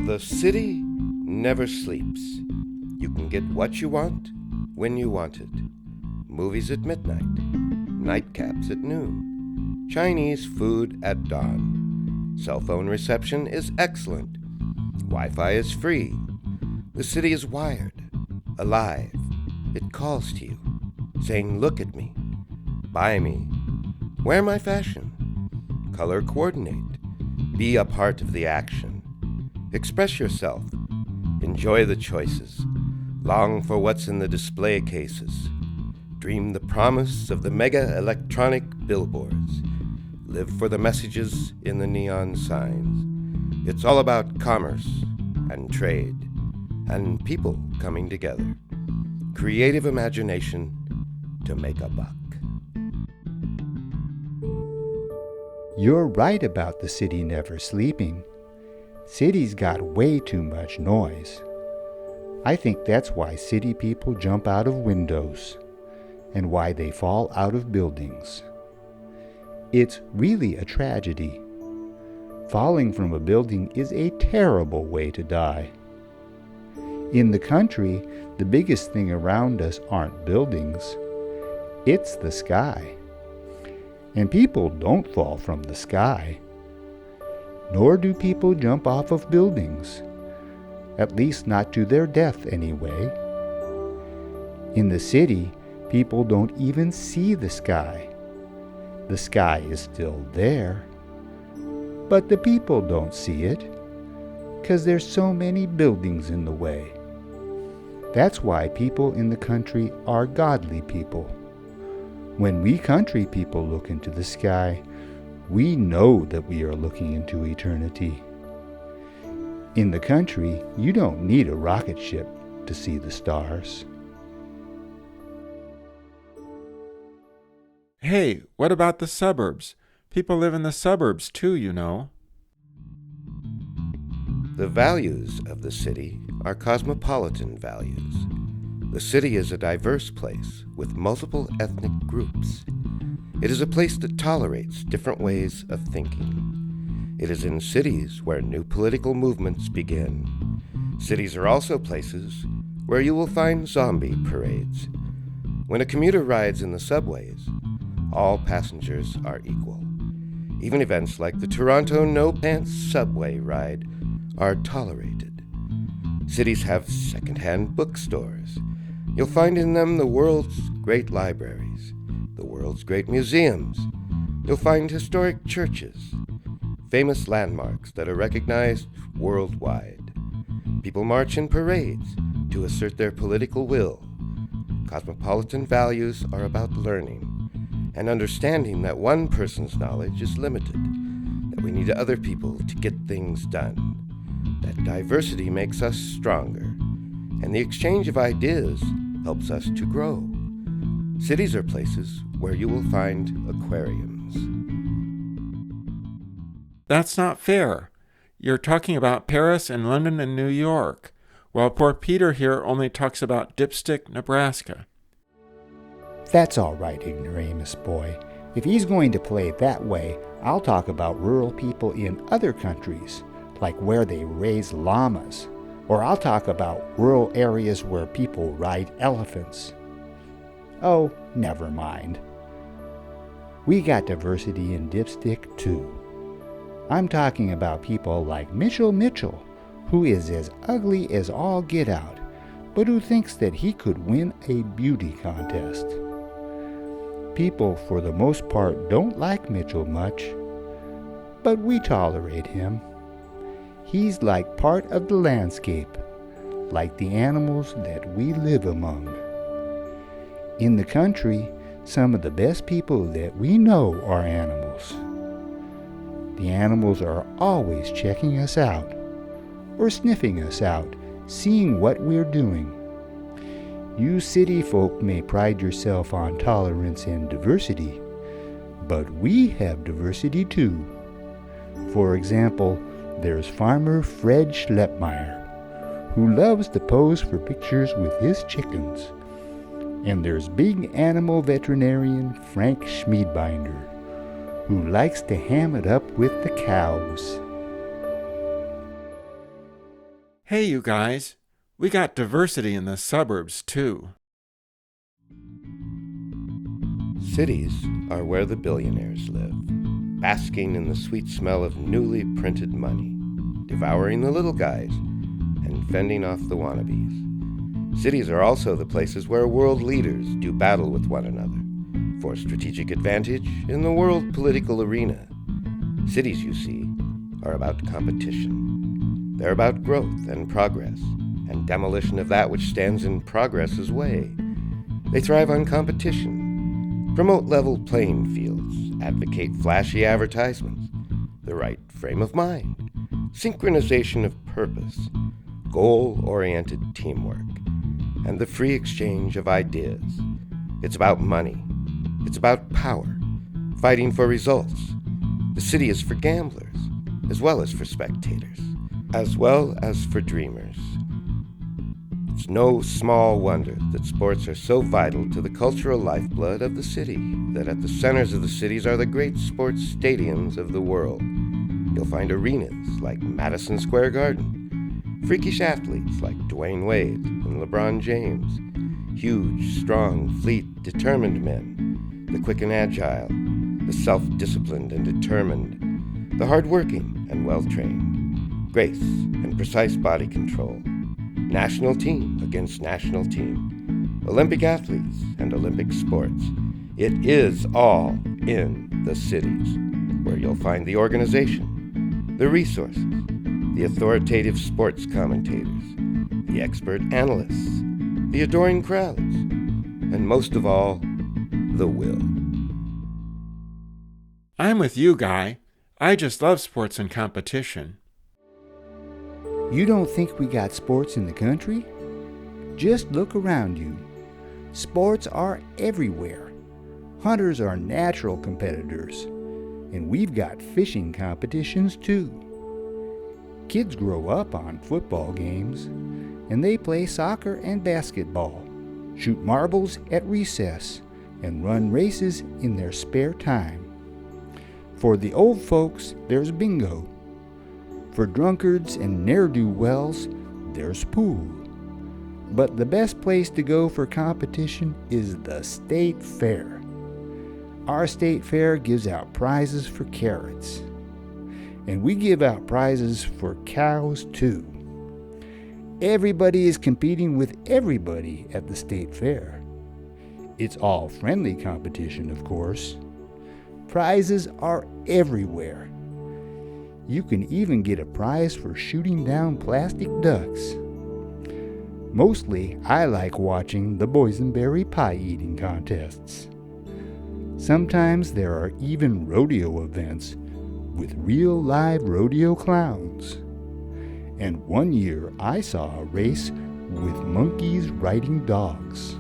The city never sleeps. You can get what you want when you want it. Movies at midnight, nightcaps at noon, Chinese food at dawn. Cell phone reception is excellent. Wi-Fi is free. The city is wired, alive. It calls to you, saying, "Look at me, buy me, wear my fashion, color coordinate, be a part of the action. Express yourself, enjoy the choices, long for what's in the display cases, dream the promise of the mega electronic billboards, live for the messages in the neon signs. It's all about commerce and trade and people coming together. Creative imagination to make a buck." You're right about the city never sleeping. Cities got way too much noise. I think that's why city people jump out of windows and why they fall out of buildings. It's really a tragedy. Falling from a building is a terrible way to die. In the country, the biggest thing around us aren't buildings. It's the sky. And people don't fall from the sky. Nor do people jump off of buildings. At least not to their death anyway. In the city, people don't even see the sky. The sky is still there. But the people don't see it, 'cause there's so many buildings in the way. That's why people in the country are godly people. When we country people look into the sky, we know that we are looking into eternity. In the country, you don't need a rocket ship to see the stars. Hey, what about the suburbs? People live in the suburbs too, you know. The values of the city are cosmopolitan values. The city is a diverse place with multiple ethnic groups. It is a place that tolerates different ways of thinking. It is in cities where new political movements begin. Cities are also places where you will find zombie parades. When a commuter rides in the subways, all passengers are equal. Even events like the Toronto No Pants subway ride are tolerated. Cities have secondhand bookstores. You'll find in them the world's great libraries, the world's great museums. You'll find historic churches, famous landmarks that are recognized worldwide. People march in parades to assert their political will. Cosmopolitan values are about learning and understanding that one person's knowledge is limited, that we need other people to get things done, that diversity makes us stronger, and the exchange of ideas helps us to grow. Cities are places where you will find aquariums. That's not fair. You're talking about Paris and London and New York, while poor Peter here only talks about Dipstick, Nebraska. That's all right, Ignoramus Boy. If he's going to play it that way, I'll talk about rural people in other countries, like where they raise llamas. Or I'll talk about rural areas where people ride elephants. Oh, never mind. We got diversity in Dipstick too. I'm talking about people like Mitchell, who is as ugly as all get out, but who thinks that he could win a beauty contest. People, for the most part, don't like Mitchell much, but we tolerate him. He's like part of the landscape, like the animals that we live among. In the country, some of the best people that we know are animals. The animals are always checking us out, or sniffing us out, seeing what we're doing. You city folk may pride yourself on tolerance and diversity, but we have diversity too. For example, there's Farmer Fred Schleppmeyer, who loves to pose for pictures with his chickens. And there's big animal veterinarian Frank Schmiedbinder, who likes to ham it up with the cows. Hey, you guys, we got diversity in the suburbs, too. Cities are where the billionaires live, basking in the sweet smell of newly printed money, devouring the little guys, and fending off the wannabes. Cities are also the places where world leaders do battle with one another for strategic advantage in the world political arena. Cities, you see, are about competition. They're about growth and progress, and demolition of that which stands in progress's way. They thrive on competition, promote level playing fields, advocate flashy advertisements, the right frame of mind, synchronization of purpose, goal-oriented teamwork, and the free exchange of ideas. It's about money. It's about power, fighting for results. The city is for gamblers, as well as for spectators, as well as for dreamers. It's no small wonder that sports are so vital to the cultural lifeblood of the city, that at the centers of the cities are the great sports stadiums of the world. You'll find arenas like Madison Square Garden, freakish athletes like Dwayne Wade and LeBron James, huge, strong, fleet, determined men, the quick and agile, the self-disciplined and determined, the hard-working and well-trained, grace and precise body control, national team against national team, Olympic athletes and Olympic sports. It is all in the cities, where you'll find the organization, the resources, the authoritative sports commentators, the expert analysts, the adoring crowds, and most of all, the will. I'm with you, Guy. I just love sports and competition. You don't think we got sports in the country? Just look around you. Sports are everywhere. Hunters are natural competitors, and we've got fishing competitions too. Kids grow up on football games, and they play soccer and basketball, shoot marbles at recess, and run races in their spare time. For the old folks, there's bingo. For drunkards and ne'er-do-wells, there's pool. But the best place to go for competition is the state fair. Our state fair gives out prizes for carrots. And we give out prizes for cows, too. Everybody is competing with everybody at the state fair. It's all friendly competition, of course. Prizes are everywhere. You can even get a prize for shooting down plastic ducks. Mostly, I like watching the boysenberry pie eating contests. Sometimes there are even rodeo events with real live rodeo clowns. And one year I saw a race with monkeys riding dogs.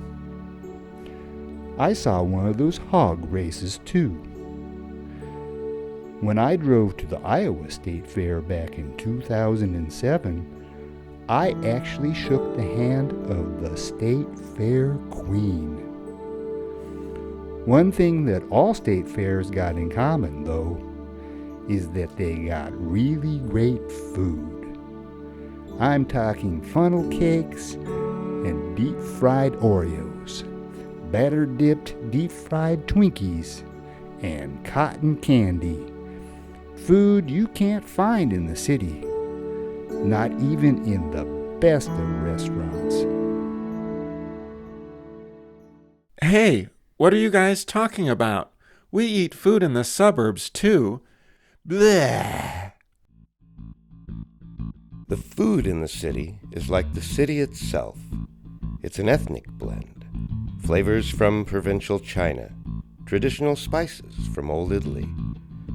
I saw one of those hog races too. When I drove to the Iowa State Fair back in 2007, I actually shook the hand of the State Fair Queen. One thing that all state fairs got in common, though, is that they got really great food. I'm talking funnel cakes and deep-fried Oreos, batter-dipped deep-fried Twinkies, and cotton candy. Food you can't find in the city, not even in the best of restaurants. Hey, what are you guys talking about? We eat food in the suburbs, too. Bleh! The food in the city is like the city itself. It's an ethnic blend. Flavors from provincial China, traditional spices from old Italy,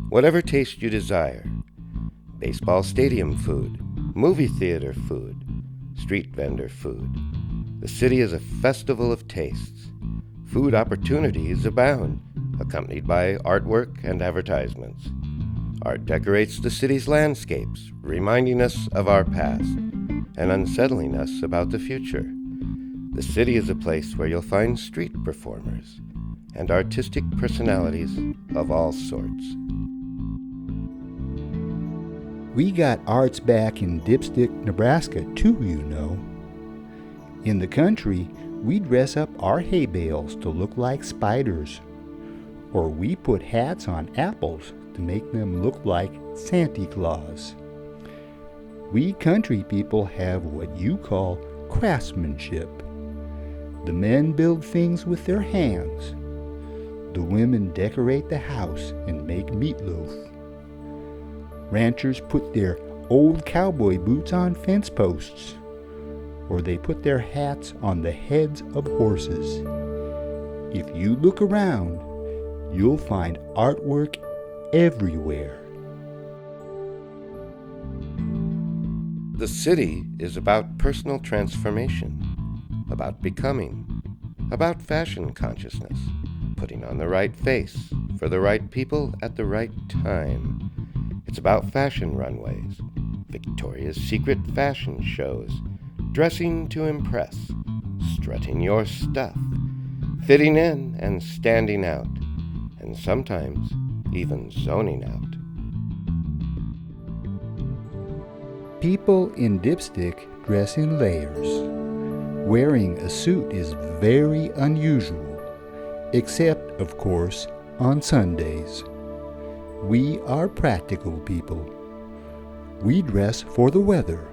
whatever taste you desire. Baseball stadium food, movie theater food, street vendor food. The city is a festival of tastes. Food opportunities abound, accompanied by artwork and advertisements. Art decorates the city's landscapes, reminding us of our past and unsettling us about the future. The city is a place where you'll find street performers and artistic personalities of all sorts. We got arts back in Dipstick, Nebraska too, you know. In the country, we dress up our hay bales to look like spiders, or we put hats on apples to make them look like Santa Claus. We country people have what you call craftsmanship. The men build things with their hands. The women decorate the house and make meatloaf. Ranchers put their old cowboy boots on fence posts, or they put their hats on the heads of horses. If you look around, you'll find artwork everywhere. The city is about personal transformation, about becoming, about fashion consciousness, putting on the right face for the right people at the right time. It's about fashion runways, Victoria's Secret fashion shows, dressing to impress, strutting your stuff, fitting in and standing out, and sometimes even zoning out. People in Dipstick dress in layers. Wearing a suit is very unusual, except, of course, on Sundays. We are practical people. We dress for the weather.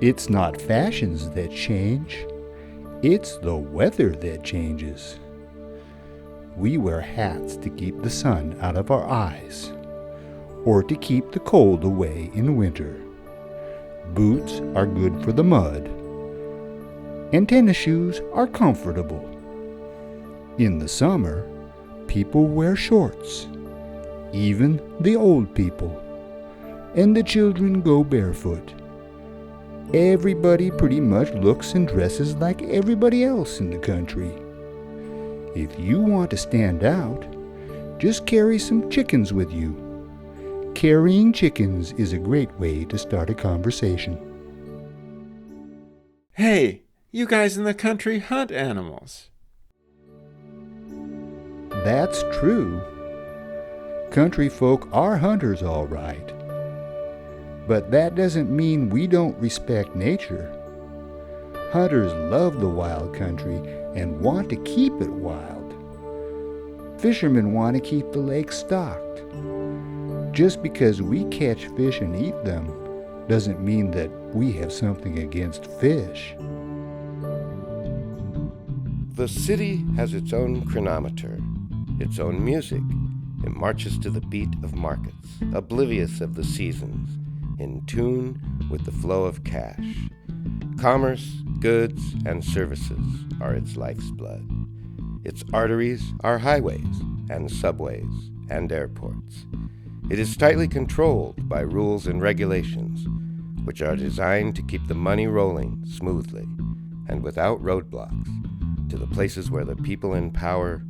It's not fashions that change, it's the weather that changes. We wear hats to keep the sun out of our eyes, or to keep the cold away in winter. Boots are good for the mud, and tennis shoes are comfortable. In the summer, people wear shorts, even the old people, and the children go barefoot. Everybody pretty much looks and dresses like everybody else in the country. If you want to stand out, just carry some chickens with you. Carrying chickens is a great way to start a conversation. Hey, you guys in the country hunt animals. That's true. Country folk are hunters, all right. But that doesn't mean we don't respect nature. Hunters love the wild country and want to keep it wild. Fishermen want to keep the lake stocked. Just because we catch fish and eat them doesn't mean that we have something against fish. The city has its own chronometer, its own music. It marches to the beat of markets, oblivious of the seasons, in tune with the flow of cash. Commerce, goods, and services are its life's blood. Its arteries are highways and subways and airports. It is tightly controlled by rules and regulations, which are designed to keep the money rolling smoothly and without roadblocks to the places where the people in power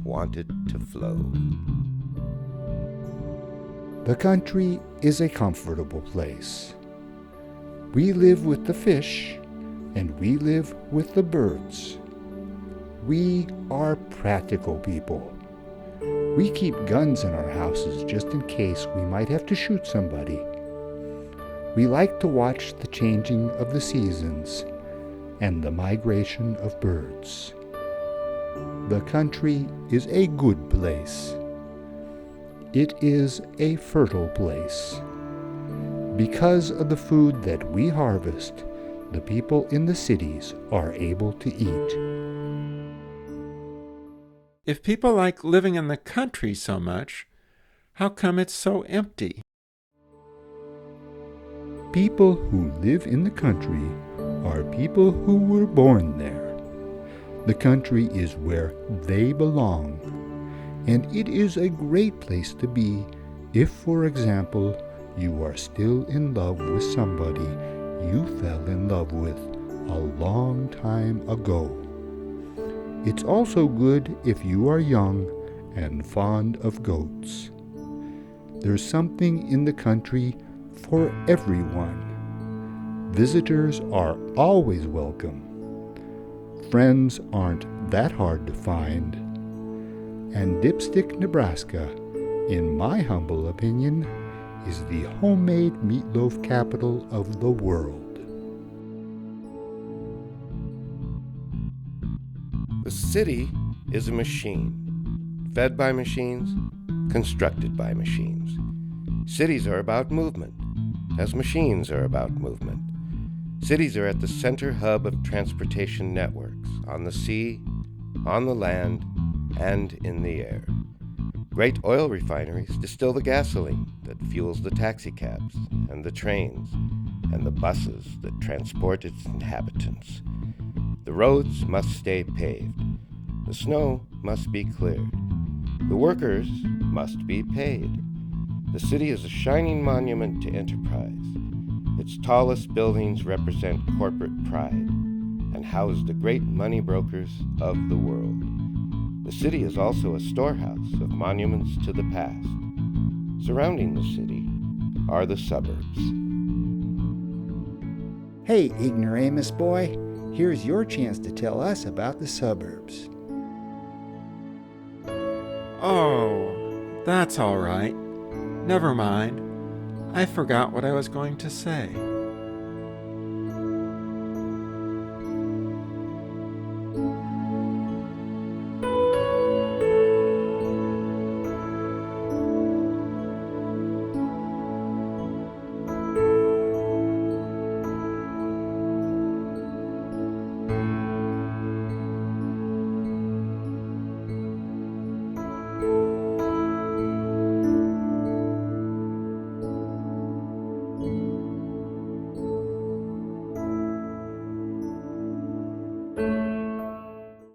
want it to flow. The country is a comfortable place. We live with the fish, and we live with the birds. We are practical people. We keep guns in our houses just in case we might have to shoot somebody. We like to watch the changing of the seasons and the migration of birds. The country is a good place. It is a fertile place. Because of the food that we harvest, the people in the cities are able to eat. If people like living in the country so much, how come it's so empty? People who live in the country are people who were born there. The country is where they belong, and it is a great place to be if, for example, you are still in love with somebody you fell in love with a long time ago. It's also good if you are young and fond of goats. There's something in the country for everyone. Visitors are always welcome. Friends aren't that hard to find. And Dipstick, Nebraska, in my humble opinion, is the homemade meatloaf capital of the world. The city is a machine, fed by machines, constructed by machines. Cities are about movement, as machines are about movement. Cities are at the center hub of transportation networks, on the sea, on the land, and in the air. Great oil refineries distill the gasoline that fuels the taxicabs and the trains and the buses that transport its inhabitants. The roads must stay paved. The snow must be cleared. The workers must be paid. The city is a shining monument to enterprise. Its tallest buildings represent corporate pride and house the great money brokers of the world. The city is also a storehouse of monuments to the past. Surrounding the city are the suburbs. Hey, Ignoramus Boy, here's your chance to tell us about the suburbs. Oh, that's all right. Never mind. I forgot what I was going to say.